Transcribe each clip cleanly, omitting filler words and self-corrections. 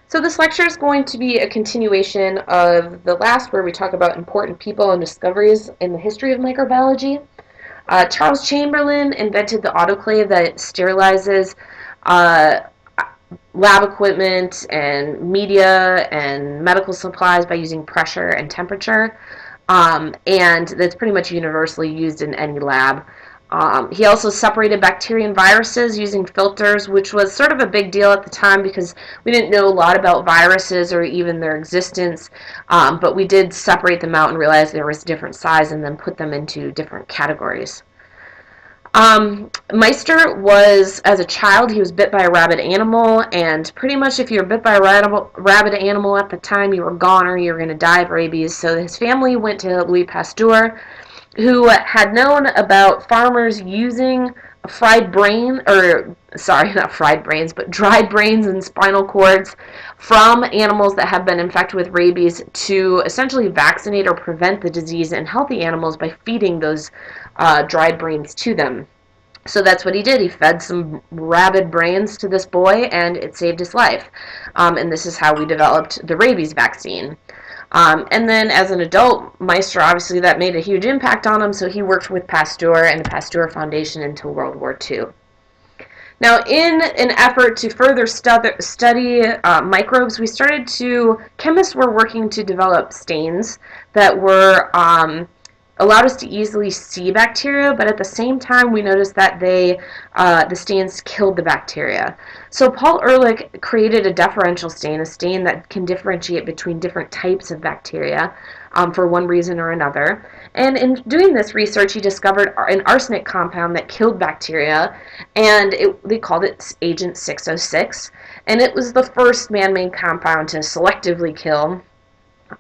So this lecture is going to be a continuation of the last, where we talk about important people and discoveries in the history of microbiology. Charles Chamberlain invented the autoclave that sterilizes uh, lab equipment and media and medical supplies by using pressure and temperature. And that's pretty much universally used in any lab. He also separated bacteria and viruses using filters, which was sort of a big deal at the time because we didn't know a lot about viruses or even their existence, but we did separate them out and realize there was different size and then put them into different categories. Meister was, as a child, he was bit by a rabid animal, and pretty much if you were bit by a rabid animal at the time, you were gone or you were going to die of rabies. So his family went to Louis Pasteur, who had known about farmers using fried brain, or sorry, not fried brains, but dried brains and spinal cords from animals that have been infected with rabies to essentially vaccinate or prevent the disease in healthy animals by feeding those dried brains to them. So that's what he did. He fed some rabid brains to this boy, and it saved his life. And this is how we developed the rabies vaccine. And then as an adult, Meister, obviously that made a huge impact on him, so he worked with Pasteur and the Pasteur Foundation until World War II. Now, in an effort to further study microbes, chemists were working to develop stains that were allowed us to easily see bacteria, but at the same time we noticed that the stains killed the bacteria. So Paul Ehrlich created a differential stain, a stain that can differentiate between different types of bacteria for one reason or another. And in doing this research, he discovered an arsenic compound that killed bacteria, and they called it Agent 606. And it was the first man-made compound to selectively kill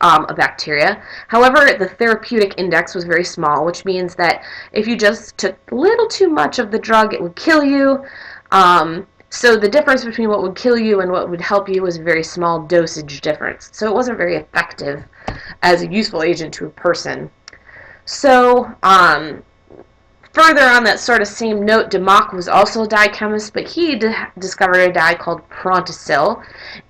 a bacteria. However, the therapeutic index was very small, which means that if you just took a little too much of the drug, it would kill you. So the difference between what would kill you and what would help you was a very small dosage difference. So it wasn't very effective as a useful agent to a person. So, further on that sort of same note, Democ was also a dye chemist, but he discovered a dye called Prontosil,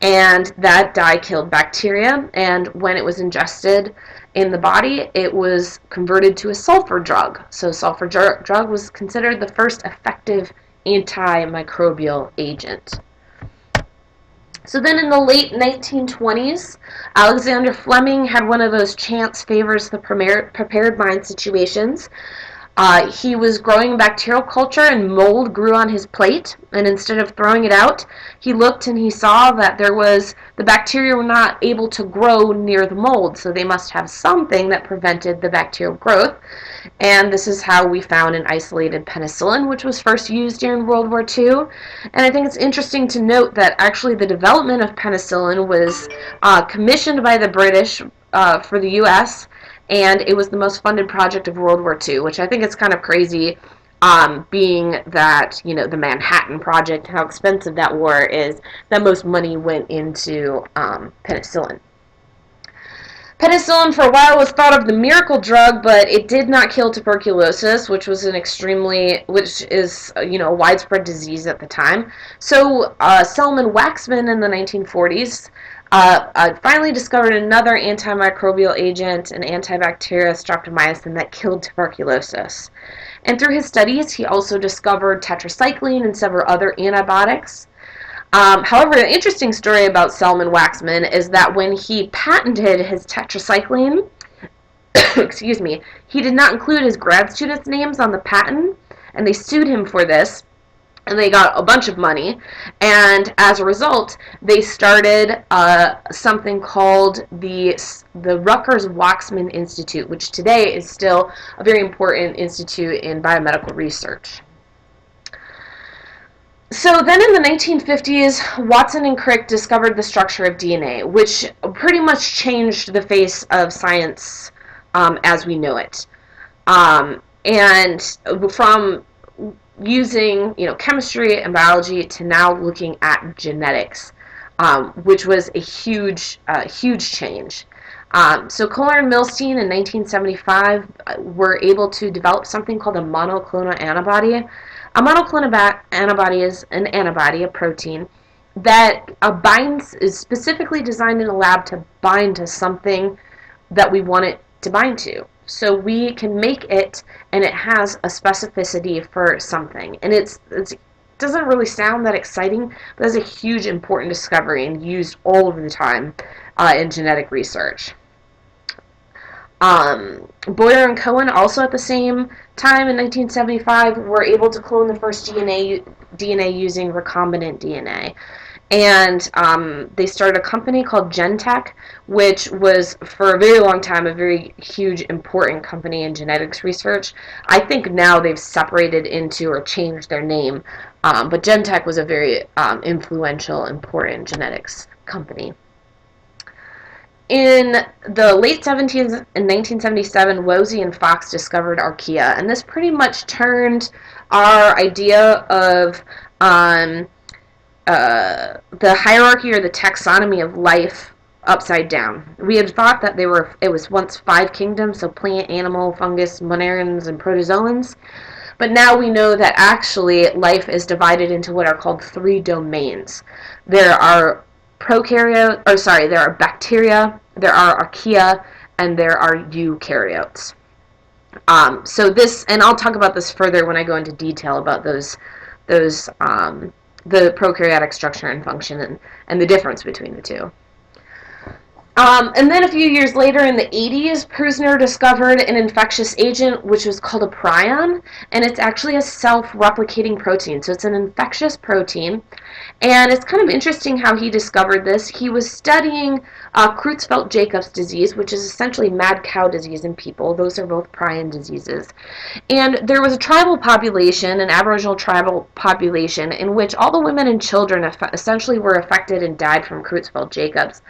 and that dye killed bacteria, and when it was ingested in the body, it was converted to a sulfur drug. So sulfur drug was considered the first effective antimicrobial agent. So then in the late 1920s, Alexander Fleming had one of those chance favors the prepared mind situations. He was growing bacterial culture and mold grew on his plate, and instead of throwing it out, he looked and he saw that the bacteria were not able to grow near the mold, so they must have something that prevented the bacterial growth. And this is how we found an isolated penicillin, which was first used during World War II. And I think it's interesting to note that actually the development of penicillin was commissioned by the British for the U.S., and it was the most funded project of World War II, which I think is kind of crazy, being that, the Manhattan Project, how expensive that war is, that most money went into penicillin. Penicillin for a while was thought of the miracle drug, but it did not kill tuberculosis, which is a widespread disease at the time. So Selman Waxman in the 1940s finally discovered another antimicrobial agent, an antibacterial streptomycin that killed tuberculosis. And through his studies, he also discovered tetracycline and several other antibiotics. However, the interesting story about Selman Waxman is that when he patented his tetracycline, excuse me, he did not include his grad students' names on the patent, and they sued him for this, and they got a bunch of money, and as a result, they started something called the Rutgers-Waxman Institute, which today is still a very important institute in biomedical research. So then in the 1950s, Watson and Crick discovered the structure of DNA, which pretty much changed the face of science as we know it. And from using chemistry and biology to now looking at genetics, which was a huge change. So Kohler and Milstein in 1975 were able to develop something called a monoclonal antibody. A monoclonal antibody is an antibody, a protein, that binds is specifically designed in a lab to bind to something that we want it to bind to. So we can make it, and it has a specificity for something. And it doesn't really sound that exciting, but it's a huge important discovery and used all of the time in genetic research. Boyer and Cohen, also at the same time in 1975, were able to clone the first DNA using recombinant DNA. And they started a company called Gentech, which was for a very long time a very huge, important company in genetics research. I think now they've separated into or changed their name, but Gentech was a very influential, important genetics company. In the late 17th, in 1977, Woese and Fox discovered archaea, and this pretty much turned our idea of the hierarchy or the taxonomy of life upside down. We had thought that it was once 5 kingdoms, so plant, animal, fungus, monarans, and protozoans. But now we know that actually life is divided into what are called 3 domains. There are there are bacteria, there are archaea, and there are eukaryotes. And I'll talk about this further when I go into detail about those the prokaryotic structure and function and the difference between the two. And then a few years later, in the 80s, Prusner discovered an infectious agent which was called a prion, and it's actually a self-replicating protein. So it's an infectious protein, and it's kind of interesting how he discovered this. He was studying Creutzfeldt-Jacobs disease, which is essentially mad cow disease in people. Those are both prion diseases. And there was a tribal population, an Aboriginal tribal population, in which all the women and children essentially were affected and died from Creutzfeldt-Jacobs.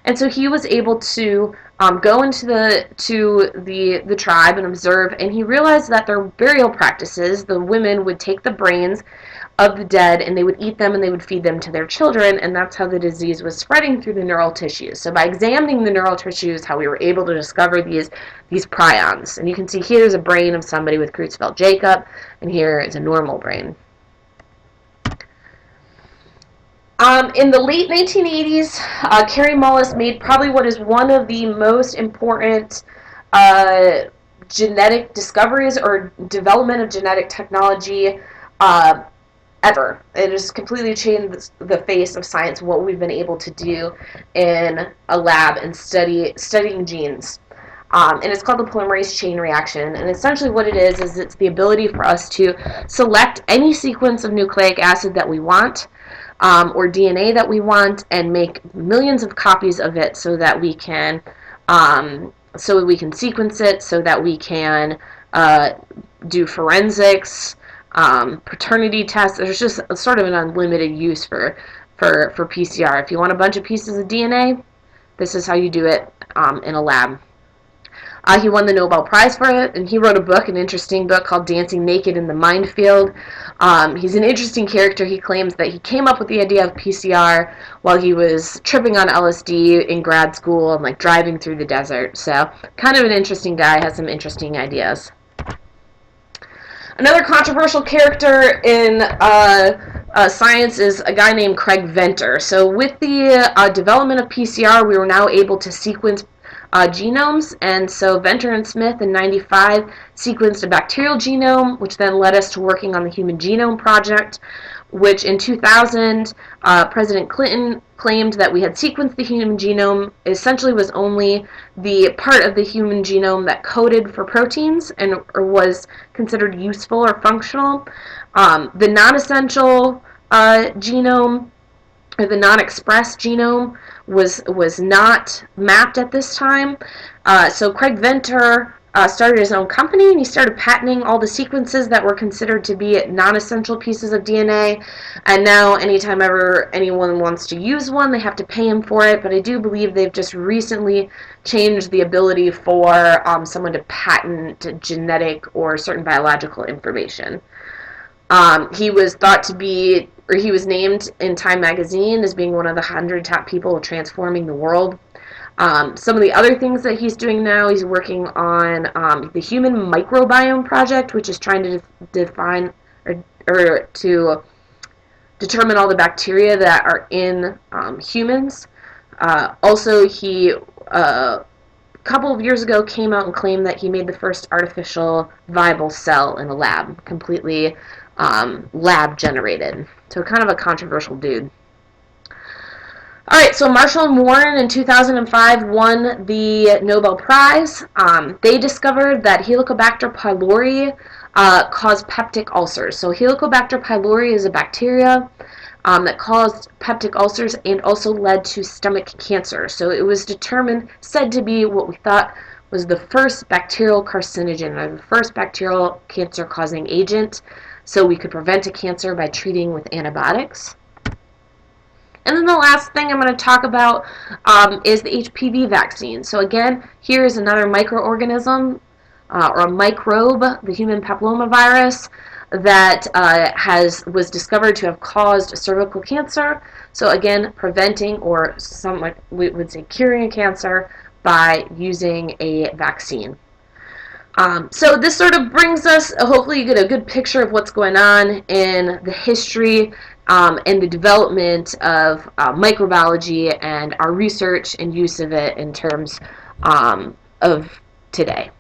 And so he was able to go into the tribe and observe, and he realized that their burial practices, the women would take the brains of the dead and they would eat them and they would feed them to their children, and that's how the disease was spreading through the neural tissues. So by examining the neural tissues, how we were able to discover these prions. And you can see here's a brain of somebody with Creutzfeldt-Jakob, and here is a normal brain. In the late 1980s, Carrie Mullis made probably what is one of the most important genetic discoveries or development of genetic technology ever. It has completely changed the face of science, what we've been able to do in a lab and studying genes. And it's called the polymerase chain reaction. And essentially what it is it's the ability for us to select any sequence of nucleic acid that we want, or DNA that we want, and make millions of copies of it so that we can sequence it, so that we can do forensics, paternity tests. There's just sort of an unlimited use for PCR. If you want a bunch of pieces of DNA, this is how you do it in a lab. He won the Nobel Prize for it, and he wrote a book, an interesting book called Dancing Naked in the Minefield. He's an interesting character. He claims that he came up with the idea of PCR while he was tripping on LSD in grad school and like driving through the desert. So kind of an interesting guy, has some interesting ideas. Another controversial character in science is a guy named Craig Venter. So with the development of PCR, we were now able to sequence genomes, and so Venter and Smith in 1995 sequenced a bacterial genome, which then led us to working on the Human Genome Project, which in 2000 President Clinton claimed that we had sequenced the human genome. It essentially was only the part of the human genome that coded for proteins and or was considered useful or functional. The non-essential genome, or the non-express genome, was not mapped at this time. So Craig Venter started his own company, and he started patenting all the sequences that were considered to be non-essential pieces of DNA. And now anytime ever anyone wants to use one, they have to pay him for it. But I do believe they've just recently changed the ability for someone to patent genetic or certain biological information. He was thought to be, or he was named in Time magazine as being one of the 100 top people transforming the world. Some of the other things that he's doing now, he's working on the Human Microbiome Project, which is trying to define or to determine all the bacteria that are in humans. Also, he a couple of years ago came out and claimed that he made the first artificial viable cell in a lab, completely lab generated. So kind of a controversial dude. All right, so Marshall and Warren in 2005 won the Nobel Prize. They discovered that Helicobacter pylori caused peptic ulcers. So Helicobacter pylori is a bacteria that caused peptic ulcers and also led to stomach cancer. So it was said to be what we thought was the first bacterial carcinogen, or the first bacterial cancer-causing agent. So we could prevent a cancer by treating with antibiotics. And then the last thing I'm going to talk about is the HPV vaccine. So again, here is another microorganism or a microbe, the human papillomavirus, that was discovered to have caused cervical cancer. So again, preventing, or we would say curing a cancer by using a vaccine. So this sort of brings us, hopefully you get a good picture of what's going on in the history and the development of microbiology and our research and use of it in terms of today.